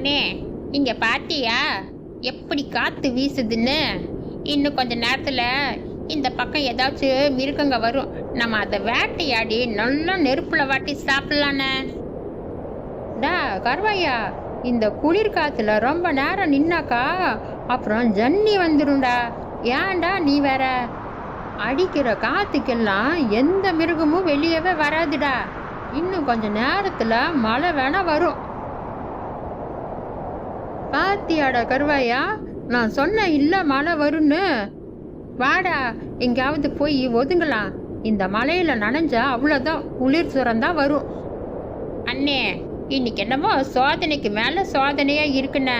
அண்ணே, இங்க பாத்தியா எப்படி காத்து வீசுதுன்னு? இன்னும் கொஞ்ச நேரத்துல இந்த பக்கம் ஏதாச்சும் மிருகங்க வரும். நம்ம அதை வேட்டையாடி நல்லா நெருப்புல வாட்டி சாப்பிடலானே. டா கருவாயா, இந்த குளிர் காத்துல ரொம்ப நேரம் நின்னாக்கா அப்புறம் ஜன்னி வந்துடும்டா. ஏன்டா நீ வேற? அடிக்கிற காத்துக்கெல்லாம் எந்த மிருகமும் வெளியவே வராதுடா. இன்னும் கொஞ்ச நேரத்துல மழை வேணா வரும். பாத்தியாடா கருவாயா, நான் சொன்ன இல்ல மழை வரும்னு. வாடா, எங்கேயாவது போய் ஒதுங்கலாம். இந்த மலையில நனைஞ்சா அவ்வளோதான், குளிர் சுரந்தான் வரும். அண்ணே, இன்னைக்கு என்னமோ சோதனைக்கு மேல சோதனையா இருக்குண்ணே.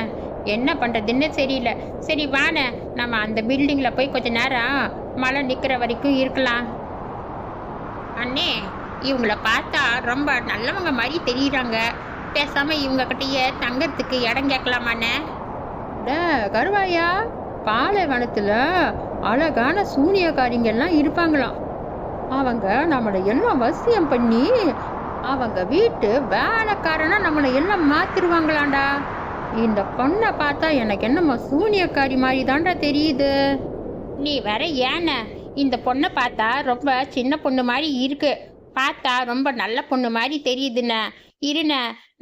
என்ன பண்றதுன்னு தெரியல. சரி வாண்ணே, நம்ம அந்த பில்டிங்ல போய் கொஞ்ச நேரம் மழை நிக்கிற வரைக்கும் இருக்கலாம். அண்ணே, இவங்கள பார்த்தா ரொம்ப நல்லவங்க மாதிரி தெரியுறாங்க. பேசாம இவங்க கிட்டயே தங்கறதுக்கு இடம் கேட்கலாமாண்ணே? கருவாயா, பாலைவனத்துல அழகான சூனியக்காரிங்கெல்லாம் இருப்பாங்களாம். அவங்க நம்மளை எல்லாம் வசியம் பண்ணி அவங்க வீட்டு வேலைக்காரனா நம்மளை எல்லாம் மாத்திருவாங்களாண்டா. இந்த பொண்ணை பார்த்தா எனக்கு என்னமோ சூனியக்காரி மாதிரி தாண்டா தெரியுது. நீ வேற ஏன இந்த பொண்ணை பார்த்தா ரொம்ப சின்ன பொண்ணு மாதிரி இருக்கு, பார்த்தா ரொம்ப நல்ல பொண்ணு மாதிரி தெரியுதுண்ண. இருண்ண,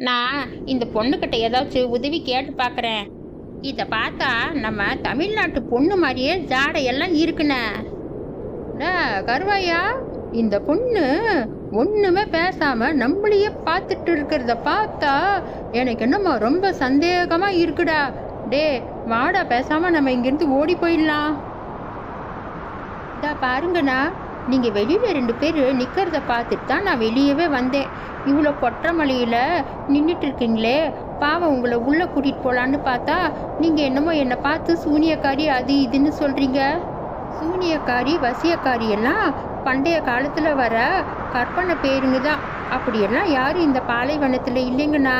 நான் இந்த பொண்ணுக்கிட்ட ஏதாச்சும் உதவி கேட்டு பார்க்குறேன். இதை பார்த்தா நம்ம தமிழ்நாட்டு பொண்ணு மாதிரியே ஜாடையெல்லாம் இருக்குண்ண. கருவாயா, இந்த பொண்ணு ஒண்ணுமே பேசாம நம்மளையே பார்த்துட்டு இருக்கிறத பார்த்தா எனக்கு என்னமோ ரொம்ப சந்தேகமா இருக்குடா. டே வாடா, பேசாம நம்ம இங்கிருந்து ஓடி போயிடலாம். பாருங்கண்ணா, நீங்க வெளியில 2 பேர் நிக்கிறத பார்த்துட்டு தான் நான் வெளியவே வந்தேன். இவ்வளோ கொற்றமலையில நின்றுட்டு இருக்கீங்களே, பாவம் உங்களை உள்ள கூட்டிட்டு போலான்னு பார்த்தா நீங்க என்னமோ என்னை பார்த்து சூனியக்காரி அது இதுன்னு சொல்றீங்க. சூனியக்காரி வசியக்காரி எல்லாம் பண்டைய காலத்துல வர கற்பனை பேருங்க தான். அப்படியெல்லாம் யாரும் இந்த பாலைவனத்துல இல்லைங்கண்ணா.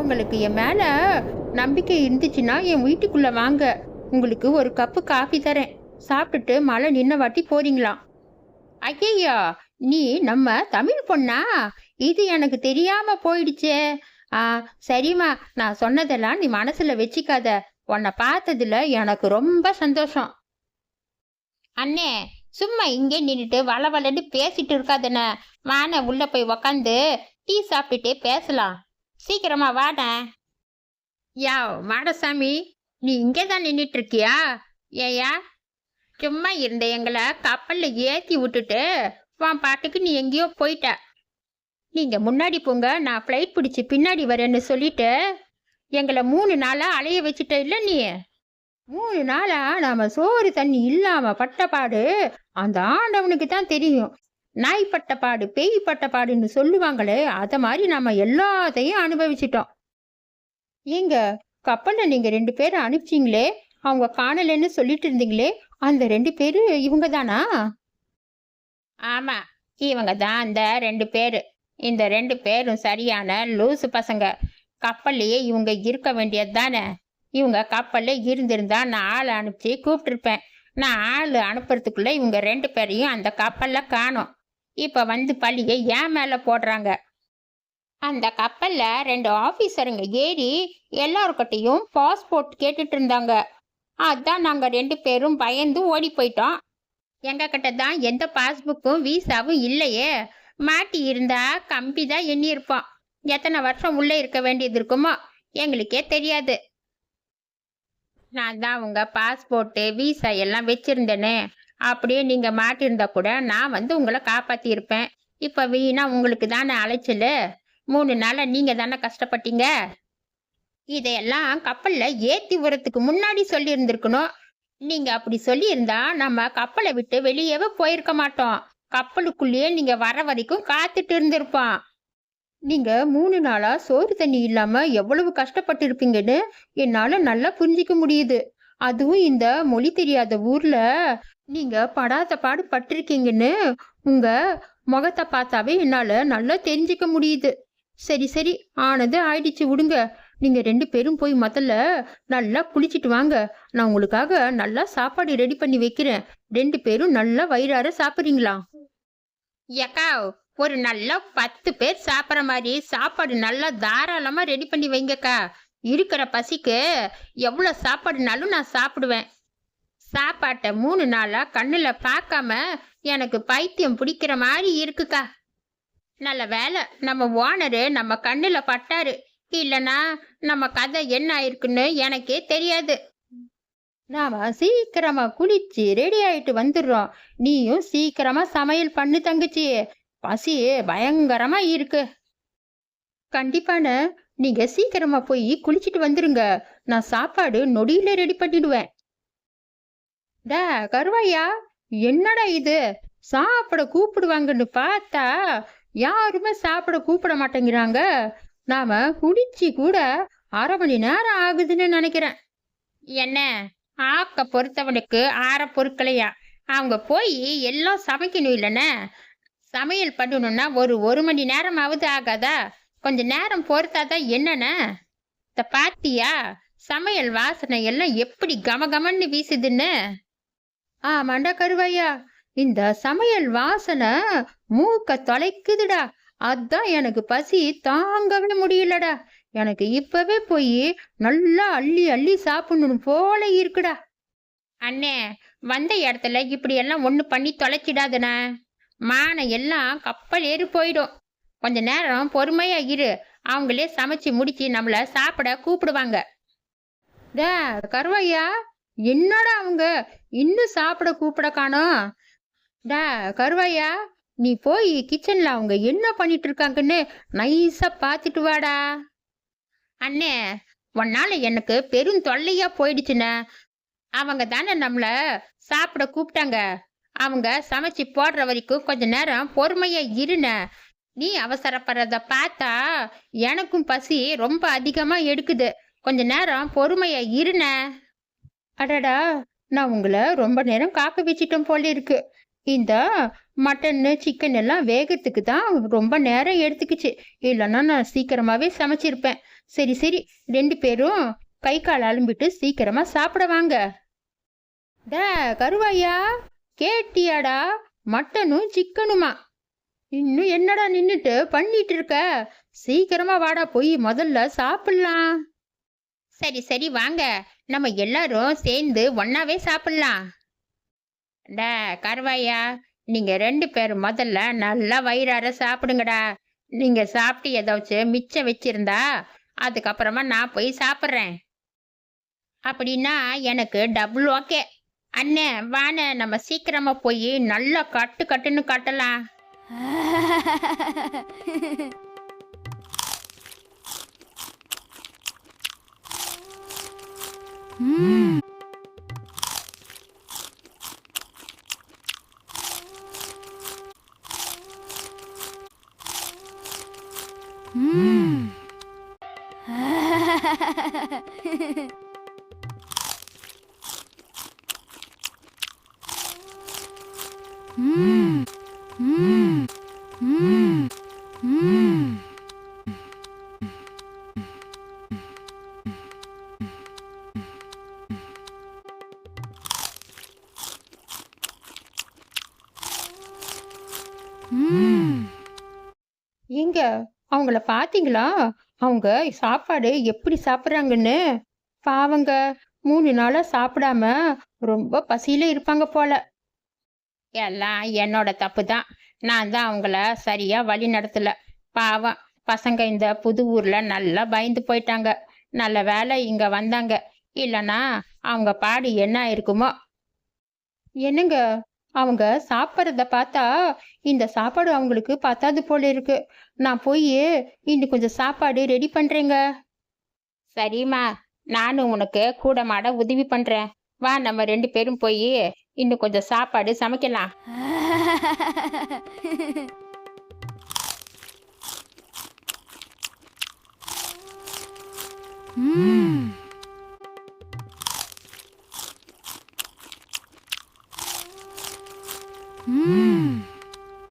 உங்களுக்கு என் மேல நம்பிக்கை இருந்துச்சுன்னா என் வீட்டுக்குள்ள வாங்க, உங்களுக்கு ஒரு கப்பு காஃபி தரேன். சாப்பிட்டுட்டு மழை நின்ன வாட்டி போறீங்களாம். ஐயா, நீ நம்ம தமிழ் பொண்ணா? இது எனக்கு தெரியாம போயிடுச்சே. சரிம்மா, நான் சொன்னதெல்லாம் நீ மனசுல வச்சுக்காத. உன்னை பார்த்ததுல எனக்கு ரொம்ப சந்தோஷம். அண்ணே, சும்மா இங்கே நின்றுட்டு வளவலன்னு பேசிட்டு இருக்காதண்ண. வான உள்ள போய் உக்காந்து டீ சாப்பிட்டுட்டே பேசலாம். சீக்கிரமா வாட. யா மாடசாமி, நீ இங்கே தான் நின்றுட்டு இருக்கியா? ஏயா, சும்மா இருந்த எங்களை கப்பல்ல ஏற்றி விட்டுட்டு வான் பாட்டுக்கு நீ எங்கேயோ போயிட்ட. நீங்க முன்னாடி போங்க, நான் ஃப்ளைட் பிடிச்சி பின்னாடி வரேன்னு சொல்லிட்டு எங்களை 3 நாளா அலைய வச்சுட்ட இல்ல நீ. 3 நாளா நாம சோறு தண்ணி இல்லாம பட்டப்பாடு அந்த ஆண்டவனுக்கு தான் தெரியும். நாய் பட்டப்பாடு பேய் பட்டப்பாடுன்னு சொல்லுவாங்களே, அத மாதிரி நம்ம எல்லாத்தையும் அனுபவிச்சிட்டோம். ஏங்க, கப்பல்ல நீங்க 2 பேரை அனுப்பிச்சிங்களே, அவங்க காணலன்னு சொல்லிட்டு இருந்தீங்களே, அந்த 2 பேரு இவங்க தானா? ஆமா, இவங்க தான் அந்த 2 பேரு. இந்த 2 பேரும் சரியான லூசு பசங்க. கப்பல்லையே இவங்க இருக்க வேண்டியது தானே. இவங்க கப்பல்ல இருந்திருந்தா நான் ஆள் அனுப்பிச்சு கூப்பிட்டுருப்பேன். நான் ஆள் அனுப்புறதுக்குள்ள இவங்க 2 பேரையும் அந்த கப்பல்ல காணோம். இப்ப வந்து பள்ளியை ஏன் மேல போடுறாங்க. அந்த கப்பல்ல 2 ஆபீசருங்க ஏறி எல்லாருக்கிட்டையும் பாஸ்போர்ட் கேட்டுட்டு இருந்தாங்க. அதான் நாங்க 2 பேரும் பயந்து ஓடி போயிட்டோம். எங்க கிட்ட தான் எந்த பாஸ்புக்கும் வீசாவும் இல்லையே. மாட்டி இருந்தா கம்பி தான் எண்ணி இருப்போம். எத்தனை வருஷம் உள்ள இருக்க வேண்டியது இருக்குமோ எங்களுக்கே தெரியாது. நான் தான் உங்க பாஸ்போர்ட்டு வீசா எல்லாம் வச்சிருந்தேனே. அப்படியே நீங்க மாட்டிருந்தா கூட நான் வந்து உங்களை காப்பாத்தி இருப்பேன். இப்ப வீணா உங்களுக்கு தானே அலைச்சல். 3 நாளா நீங்க தானே கஷ்டப்பட்டீங்க. இதையெல்லாம் கப்பல்ல ஏத்தி வரத்துக்கு முன்னாடி சொல்லி இருந்திருக்கணும். நீங்க அப்படி சொல்லி இருந்தா நம்ம கப்பலை விட்டு வெளியவே போயிருக்க மாட்டோம். கப்பலுக்குள்ளேயே நீங்க வர வரைக்கும் காத்துட்டு இருந்திருப்போம். நீங்க 3 நாளா சோறு தண்ணி இல்லாம எவ்வளவு கஷ்டப்பட்டு இருப்பீங்கன்னு என்னால நல்லா புரிஞ்சிக்க முடியுது. அதுவும் இந்த மொழி தெரியாத ஊர்ல நீங்க படாத பாடு பட்டிருக்கீங்கன்னு உங்க முகத்தை பார்த்தாவே என்னால நல்லா தெரிஞ்சிக்க முடியுது. சரி சரி, ஆனது ஆயிடுச்சு, விடுங்க. நீங்க 2 பேரும் போய் முதல்ல நல்லா குளிச்சிட்டு வாங்க. நான் உங்களுக்காக நல்லா சாப்பாடு ரெடி பண்ணி வைக்கிறேன். 2 பேரும் நல்லா வயிறார சாப்பிட்றீங்களா? ஏக்கா, ஒரு நல்லா 10 பேர் சாப்பிட்ற மாதிரி சாப்பாடு நல்லா தாராளமா ரெடி பண்ணி வைங்கக்கா. இருக்கிற பசிக்கு எவ்வளோ சாப்பாடுனாலும் நான் சாப்பிடுவேன். சாப்பாட்டை 3 நாளா கண்ணுல பார்க்காம எனக்கு பைத்தியம் பிடிக்கிற மாதிரி இருக்குக்கா. நல்ல வேலை நம்ம ஓனரு நம்ம கண்ணுல பட்டாரு, இல்லைன்னா நம்ம கதை என்ன ஆயிருக்குன்னு எனக்கே தெரியாது. நாம சீக்கிரமா குளிச்சு ரெடி ஆயிட்டு வந்துடுறோம். நீயும் சீக்கிரமா சமையல் பண்ணு தங்கச்சி, பசி பயங்கரமா இருக்கு. கண்டிப்பான, நீங்க சீக்கிரமா போய் குளிச்சுட்டு வந்துருங்க. நான் சாப்பாடு நொடியில ரெடி பண்ணிடுவேன். டா கருவாயா, என்னடா இது? சாப்பிட கூப்பிடுவாங்கன்னு பார்த்தா யாருமே சாப்பிட கூப்பிட மாட்டேங்கிறாங்க. நாம குடிச்சு கூட 1/2 மணி நேரம் ஆகுதுன்னு நினைக்கிறேன். என்ன, ஆக்க பொறுத்தவனுக்கு ஆற பொருட்களையா? அவங்க போய் எல்லாம் சமைக்கணும் இல்லைன்னா? சமையல் பண்ணணும்னா ஒரு மணி நேரமாவது ஆகாதா? கொஞ்ச நேரம் பொறுத்தாதான் என்னண்ணே? இந்த பாத்தியா சமையல் வாசனை எல்லாம் எப்படி கமகமன்னு வீசுதுன்னு? ஆமாண்டா கருவாயா, இந்த சமையல் வாசனை மூக்க தொலைக்குதுடா. அதான் எனக்கு பசி தாங்கவே முடியலடா. எனக்கு இப்பவே போய் நல்லா அள்ளி அள்ளி சாப்பிடணும் போல இருக்குடா. அண்ணே, வந்த இடத்துல இப்படி எல்லாம் ஒண்ணு பண்ணி தொலைச்சிடாதுண்ணே. மானை எல்லாம் கப்பல் ஏறி போயிடும். கொஞ்ச நேரம் பொறுமையா இரு, அவங்களே சமைச்சு முடிச்சு நம்மள சாப்பிட கூப்பிடுவாங்க. டே கருவாயா, என்னடா அவங்க இன்னும் சாப்பிட கூப்பிட காணோம்? டா கருவாயா, நீ போய் கிச்சன்ல அவங்க என்ன பண்ணிட்டு இருக்காங்கன்னு நைஸா பாத்துட்டு வாடா. அண்ணே, உன்னால எனக்கு பெரும் தொல்லையா போயிடுச்சுண்ணே. அவங்க தானே நம்மள சாப்பிட கூப்பிட்டாங்க. அவங்க சமைச்சு போடுற வரைக்கும் கொஞ்ச நேரம் பொறுமையா இருன. நீ அவசரப்படுறத பார்த்தா எனக்கும் பசி ரொம்ப அதிகமா எடுக்குது. கொஞ்ச நேரம் பொறுமையா இருன. அடடா, நான் உங்களை ரொம்ப நேரம் காக்க வச்சிட்டோம் போல இருக்கு. இந்த மட்டன்னு சிக்கன் எல்லாம் வேகத்துக்கு தான் ரொம்ப நேரம் எடுத்துக்கிச்சு. இல்லைன்னா நான் சீக்கிரமாவே சமைச்சிருப்பேன். சரி சரி, 2 பேரும் கை கால் அலும்பிட்டு சீக்கிரமா சாப்பிட வாங்க. டா கருவாயா, கேட்டியாடா? மட்டனும் சிக்கனுமா? இன்னும் என்னடா நின்னுட்டு பண்ணிட்டு இருக்க? சீக்கிரமா வாடா, போய் முதல்ல சாப்பிடலாம். சரி சரி வாங்க, நம்ம எல்லாரும் சேர்ந்து ஒன்னாவே சாப்பிடலாம். டா கருவாயா, நீங்க 2 பேரும் முதல்ல நல்லா வயிறார சாப்பிடுங்கடா. நீங்க சாப்பிட்டு ஏதாச்சும் மிச்சம் வச்சிருந்தா அதுக்கப்புறமா நான் போய் சாப்பிட்றேன். அப்படின்னா எனக்கு டபுள் ஓகே. அண்ணே வாண்ணே, நம்ம சீக்கிரமா போய் நல்லா கட்டு கட்டுன்னு கட்டலாம். எங்க அவங்கள பாத்தீங்களா? அவங்க சாப்பாடு எப்படி சாப்பிட்றாங்கன்னு. பாவங்க, 3 நாளா சாப்பிடாம ரொம்ப பசியில இருப்பாங்க போல. எல்லாம் என்னோட தப்பு தான். நான் தான் அவங்கள சரியா வழி நடத்தல. பாவம் பசங்க இந்த புது ஊர்ல நல்லா பயந்து போயிட்டாங்க. நல்ல வேலை இங்க வந்தாங்க, இல்லைன்னா அவங்க பாடு என்ன இருக்குமோ. என்னங்க, அவங்க சாப்பிட்றத பார்த்தா இந்த சாப்பாடு அவங்களுக்கு பத்தாது போல இருக்கு. நான் போய் இன்னும் கொஞ்சம் சாப்பாடு ரெடி பண்றேங்க. சரிம்மா, நானும் உனக்கு கூட மாட உதவி பண்றேன். வா, நம்ம 2 பேரும் போய் இன்னும் கொஞ்சம் சாப்பாடு சமைக்கலாம்.